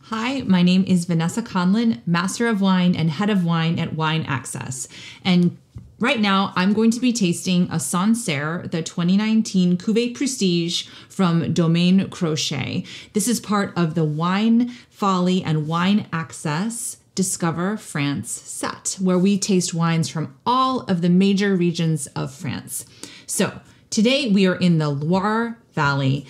Hi, my name is Vanessa Conlin, Master of Wine and Head of Wine at Wine Access. And right now I'm going to be tasting a Sancerre, the 2019 Cuvée Prestige from Domaine Crochet. This is part of the Wine Folly and Wine Access Discover France set, where we taste wines from all of the major regions of France. So today we are in the Loire Valley.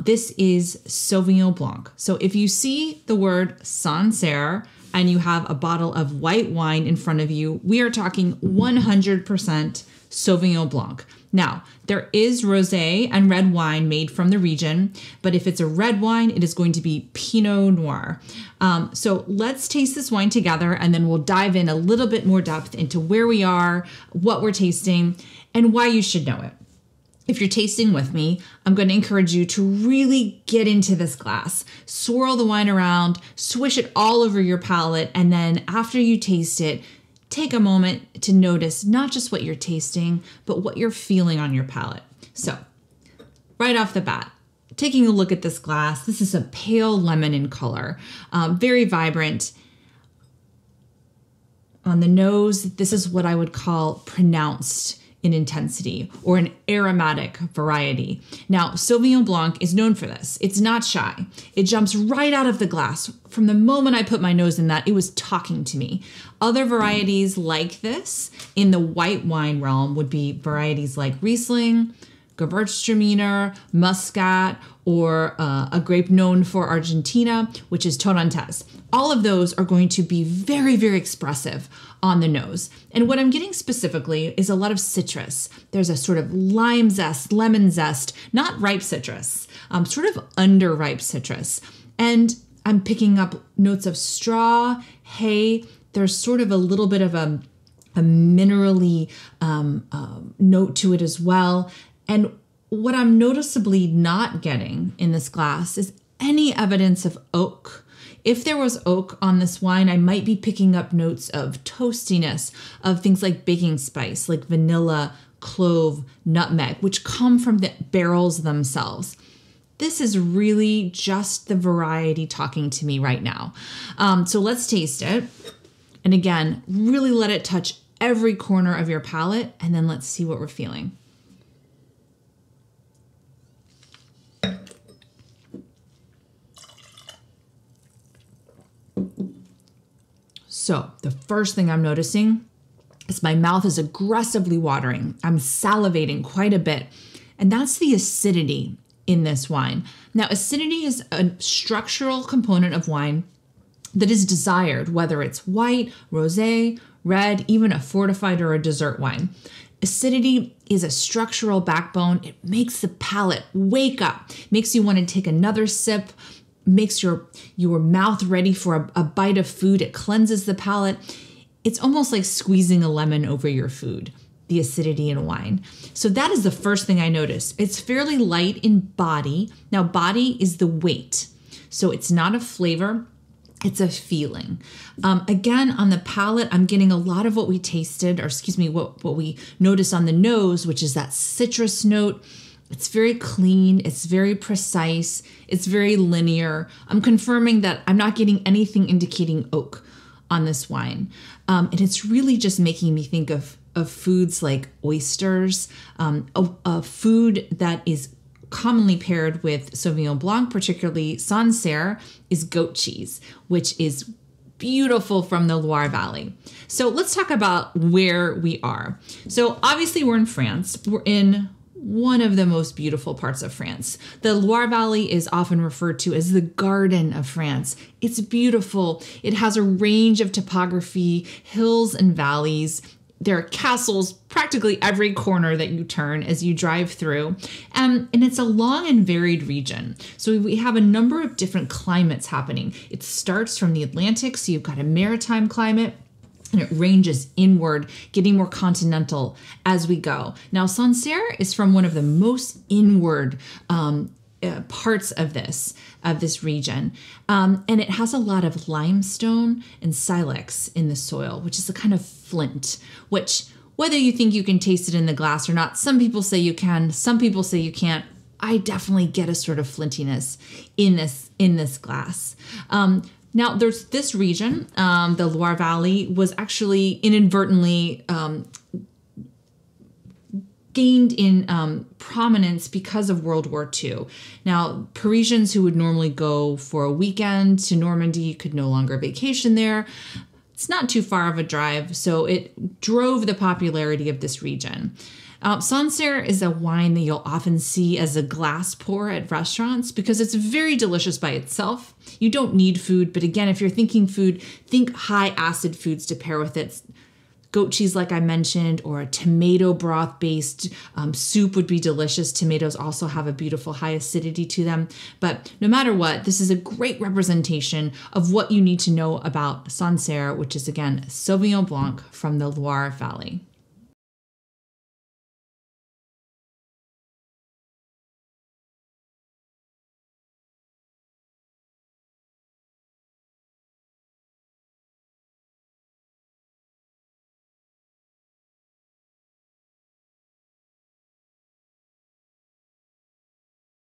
This is Sauvignon Blanc. So if you see the word Sancerre and you have a bottle of white wine in front of you, we are talking 100% Sauvignon Blanc. Now, there is rosé and red wine made from the region, but if it's a red wine, it is going to be Pinot Noir. So let's taste this wine together, and then we'll dive in a little bit more depth into where we are, what we're tasting, and why you should know it. If you're tasting with me, I'm going to encourage you to really get into this glass, swirl the wine around, swish it all over your palate, and then after you taste it, take a moment to notice not just what you're tasting, but what you're feeling on your palate. So, right off the bat, taking a look at this glass, this is a pale lemon in color, very vibrant. On the nose, this is what I would call pronounced in intensity, or an aromatic variety. Now, Sauvignon Blanc is known for this. It's not shy. It jumps right out of the glass. From the moment I put my nose in that, it was talking to me. Other varieties like this in the white wine realm would be varieties like Riesling, Gewürztraminer, Muscat, or a grape known for Argentina, which is Torrontés. All of those are going to be very, very expressive on the nose. And what I'm getting specifically is a lot of citrus. There's a sort of lime zest, lemon zest, not ripe citrus, sort of underripe citrus. And I'm picking up notes of straw, hay. There's sort of a little bit of a minerally note to it as well. And what I'm noticeably not getting in this glass is any evidence of oak. If there was oak on this wine, I might be picking up notes of toastiness, of things like baking spice, like vanilla, clove, nutmeg, which come from the barrels themselves. This is really just the variety talking to me right now. So let's taste it. And again, really let it touch every corner of your palate, and then let's see what we're feeling. So the first thing I'm noticing is my mouth is aggressively watering. I'm salivating quite a bit. And that's the acidity in this wine. Now, acidity is a structural component of wine that is desired, whether it's white, rosé, red, even a fortified or a dessert wine. Acidity is a structural backbone. It makes the palate wake up, makes you want to take another sip, makes your mouth ready for a bite of food. It cleanses the palate. It's almost like squeezing a lemon over your food, the acidity in wine. So that is the first thing I notice. It's fairly light in body. Now, body is the weight. So it's not a flavor, it's a feeling. Again, on the palate, I'm getting a lot of what we tasted, or excuse me, what we noticed on the nose, which is that citrus note. It's very clean, it's very precise, it's very linear. I'm confirming that I'm not getting anything indicating oak on this wine. And it's really just making me think of foods like oysters, a food that is commonly paired with Sauvignon Blanc, particularly Sancerre, is goat cheese, which is beautiful from the Loire Valley. So let's talk about where we are. So obviously we're in France. We're in one of the most beautiful parts of France. The Loire Valley is often referred to as the Garden of France. It's beautiful. It has a range of topography, hills and valleys. There are castles practically every corner that you turn as you drive through. And it's a long and varied region. So we have a number of different climates happening. It starts from the Atlantic, so you've got a maritime climate, and it ranges inward, getting more continental as we go. Now, Sancerre is from one of the most inward parts of this region. And it has a lot of limestone and silex in the soil, which is a kind of flint, which whether you think you can taste it in the glass or not, some people say you can, some people say you can't. I definitely get a sort of flintiness in this glass. Now there's this region, the Loire Valley was actually inadvertently gained in prominence because of World War II. Now, Parisians who would normally go for a weekend to Normandy could no longer vacation there. It's not too far of a drive, so it drove the popularity of this region. Sancerre is a wine that you'll often see as a glass pour at restaurants because it's very delicious by itself. You don't need food, but again, if you're thinking food, think high acid foods to pair with it. Goat cheese, like I mentioned, or a tomato broth based soup would be delicious. Tomatoes also have a beautiful high acidity to them. But no matter what, this is a great representation of what you need to know about Sancerre, which is again Sauvignon Blanc from the Loire Valley.